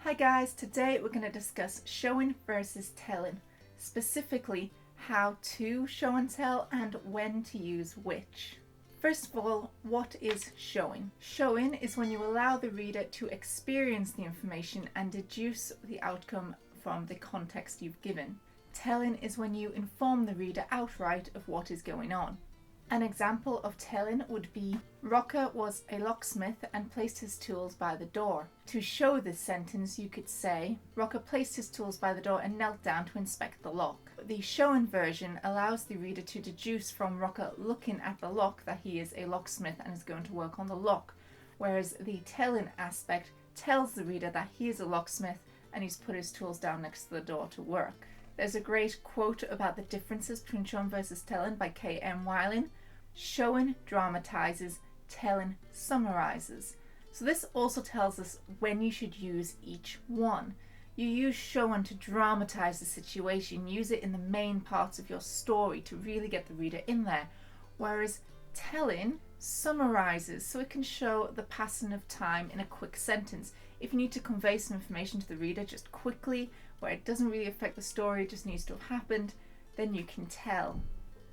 Hi guys, today we're going to discuss showing versus telling, specifically how to show and tell and when to use which. First of all, what is showing? Showing is when you allow the reader to experience the information and deduce the outcome from the context you've given. Telling is when you inform the reader outright of what is going on. An example of telling would be, Rocker was a locksmith and placed his tools by the door. To show this sentence, you could say, Rocker placed his tools by the door and knelt down to inspect the lock. The showing version allows the reader to deduce from Rocker looking at the lock that he is a locksmith and is going to work on the lock, whereas the telling aspect tells the reader that he is a locksmith and he's put his tools down next to the door to work. There's a great quote about the differences between showing versus telling by K.M. Weiland. Showing dramatizes, telling summarizes. So this also tells us when you should use each one. You use showing to dramatize the situation, use it in the main parts of your story to really get the reader in there, whereas telling summarizes, so it can show the passing of time in a quick sentence. If you need to convey some information to the reader just quickly, where it doesn't really affect the story, it just needs to have happened, then you can tell.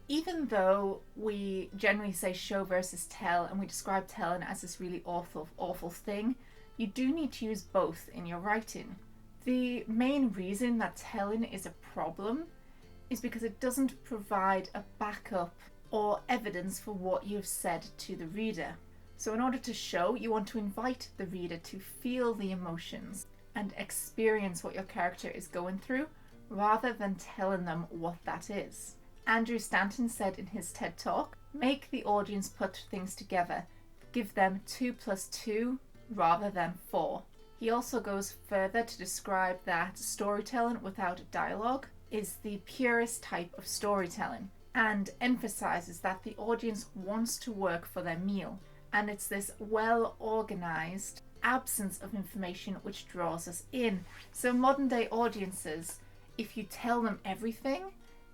Even though we generally say show versus tell and we describe telling as this really awful thing, you do need to use both in your writing. The main reason that telling is a problem is because it doesn't provide a backup or evidence for what you've said to the reader. So in order to show, you want to invite the reader to feel the emotions and experience what your character is going through rather than telling them what that is. Andrew Stanton said in his TED Talk, make the audience put things together. Give them 2 + 2 rather than 4. He also goes further to describe that storytelling without dialogue is the purest type of storytelling and emphasizes that the audience wants to work for their meal. And it's this well-organized absence of information which draws us in. So modern day audiences, if you tell them everything,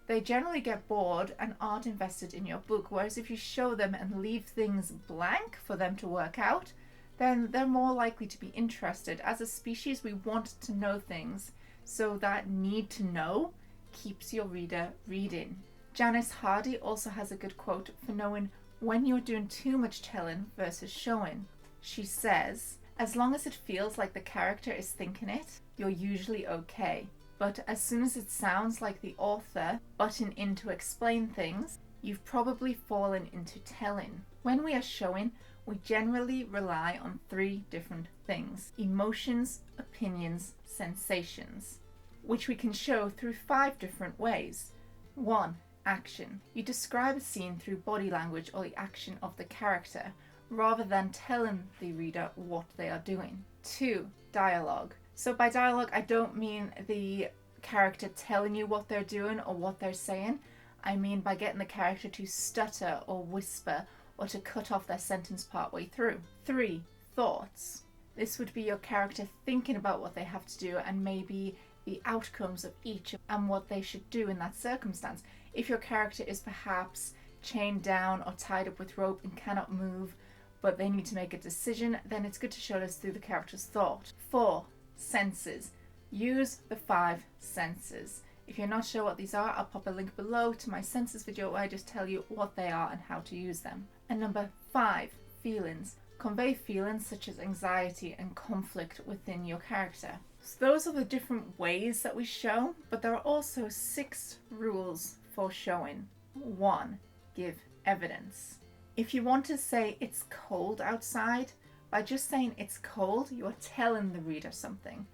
they generally get bored and aren't invested in your book, whereas if you show them and leave things blank for them to work out, then they're more likely to be interested. As a species, we want to know things, so that need to know keeps your reader reading. Janice Hardy also has a good quote for knowing when you're doing too much telling versus showing. She says, as long as it feels like the character is thinking it, you're usually okay. But as soon as it sounds like the author butting in to explain things, you've probably fallen into telling. When we are showing, we generally rely on 3 different things: emotions, opinions, sensations, which we can show through 5 different ways. 1. Action. You describe a scene through body language or the action of the character, rather than telling the reader what they are doing. 2. Dialogue. So by dialogue, I don't mean the character telling you what they're doing or what they're saying. I mean by getting the character to stutter or whisper or to cut off their sentence partway through. 3. Thoughts. This would be your character thinking about what they have to do and maybe the outcomes of each and what they should do in that circumstance. If your character is perhaps chained down or tied up with rope and cannot move, but they need to make a decision, then it's good to show this through the character's thought. 4. Senses. Use the 5 senses. If you're not sure what these are, I'll pop a link below to my senses video where I just tell you what they are and how to use them. And number 5, feelings. Convey feelings such as anxiety and conflict within your character. So those are the different ways that we show, but there are also 6 rules for showing. 1. Give evidence. If you want to say it's cold outside, by just saying it's cold, you are telling the reader something.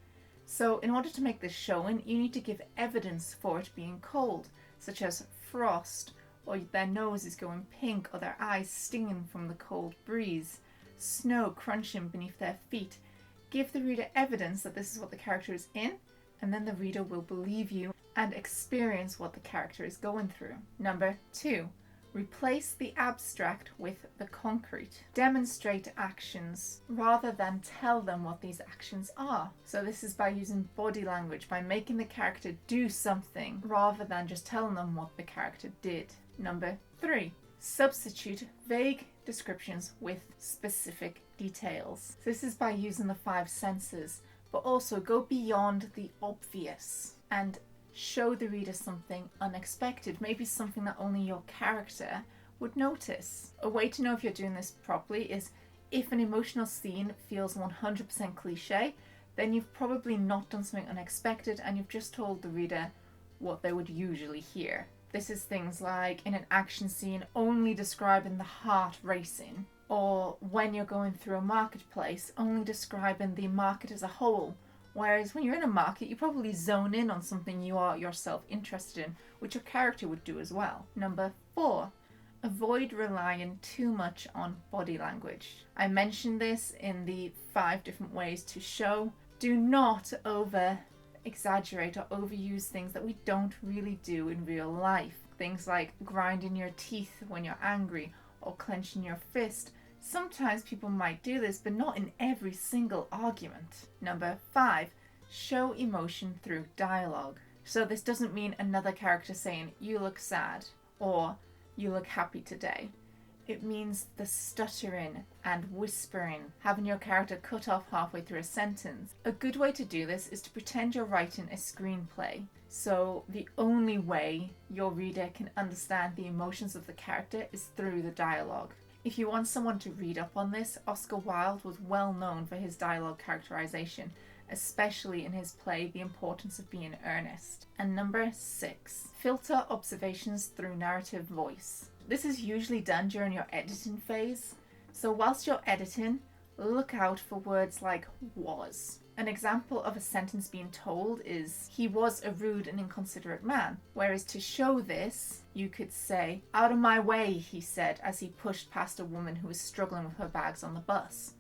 So in order to make this showing, you need to give evidence for it being cold, such as frost, or their nose is going pink, or their eyes stinging from the cold breeze, snow crunching beneath their feet. Give the reader evidence that this is what the character is in, and then the reader will believe you and experience what the character is going through. Number 2. Replace the abstract with the concrete. Demonstrate actions rather than tell them what these actions are. So this is by using body language, by making the character do something rather than just telling them what the character did. Number 3. Substitute vague descriptions with specific details. This is by using the 5 senses. but also go beyond the obvious and show the reader something unexpected, maybe something that only your character would notice. A way to know if you're doing this properly is if an emotional scene feels 100% cliche, then you've probably not done something unexpected and you've just told the reader what they would usually hear. This is things like in an action scene only describing the heart racing, or when you're going through a marketplace only describing the market as a whole. Whereas when you're in a market, you probably zone in on something you are yourself interested in, which your character would do as well. Number 4, avoid relying too much on body language. I mentioned this in the 5 different ways to show. Do not over exaggerate or overuse things that we don't really do in real life. Things like grinding your teeth when you're angry or clenching your fist. Sometimes people might do this, but not in every single argument. Number 5, show emotion through dialogue. So this doesn't mean another character saying, "You look sad," or "You look happy today." It means the stuttering and whispering, having your character cut off halfway through a sentence. A good way to do this is to pretend you're writing a screenplay. So the only way your reader can understand the emotions of the character is through the dialogue. If you want someone to read up on this, Oscar Wilde was well known for his dialogue characterization, especially in his play The Importance of Being Earnest. And number 6, filter observations through narrative voice. This is usually done during your editing phase. So whilst you're editing, look out for words like was. An example of a sentence being told is, "He was a rude and inconsiderate man." Whereas to show this, you could say, "Out of my way," he said as he pushed past a woman who was struggling with her bags on the bus.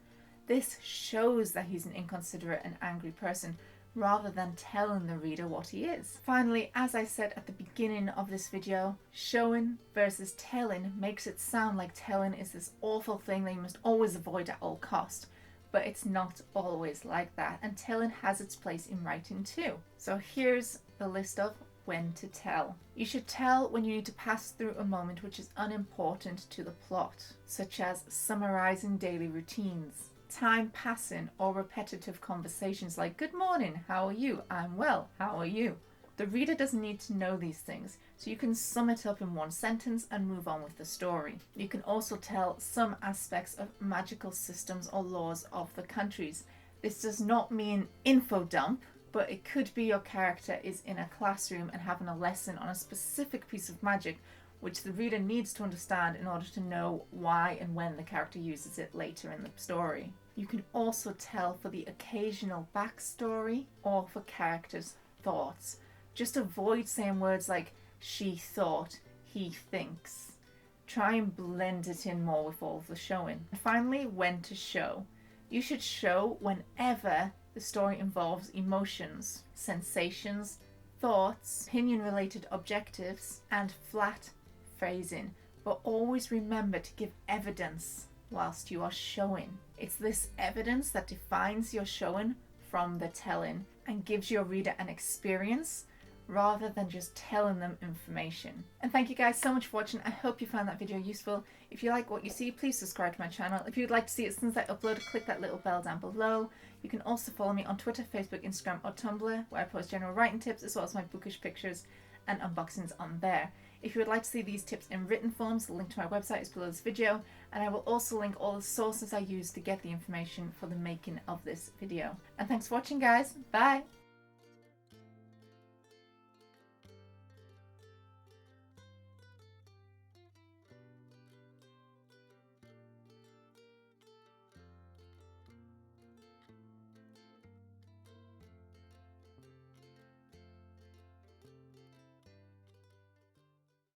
This shows that he's an inconsiderate and angry person, rather than telling the reader what he is. Finally, as I said at the beginning of this video, showing versus telling makes it sound like telling is this awful thing that you must always avoid at all cost. But it's not always like that, and telling has its place in writing too. So here's the list of when to tell. You should tell when you need to pass through a moment which is unimportant to the plot, such as summarizing daily routines, time passing, or repetitive conversations like, "Good morning, how are you? I'm well, how are you?" The reader doesn't need to know these things, so you can sum it up in one sentence and move on with the story. You can also tell some aspects of magical systems or laws of the countries. This does not mean info dump, but it could be your character is in a classroom and having a lesson on a specific piece of magic which the reader needs to understand in order to know why and when the character uses it later in the story. You can also tell for the occasional backstory or for characters' thoughts. Just avoid saying words like "she thought," "he thinks." Try and blend it in more with all of the showing. And finally, when to show. You should show whenever the story involves emotions, sensations, thoughts, opinion-related objectives, and flat phrasing, but always remember to give evidence whilst you are showing. It's this evidence that defines your showing from the telling and gives your reader an experience rather than just telling them information. And thank you guys so much for watching. I hope you found that video useful. If you like what you see, please subscribe to my channel. If you'd like to see it since I upload, click that little bell down below. You can also follow me on Twitter, Facebook, Instagram, or Tumblr, where I post general writing tips as well as my bookish pictures and unboxings on there. If you would like to see these tips in written forms, the link to my website is below this video, and I will also link all the sources I used to get the information for the making of this video. And thanks for watching, guys. Bye!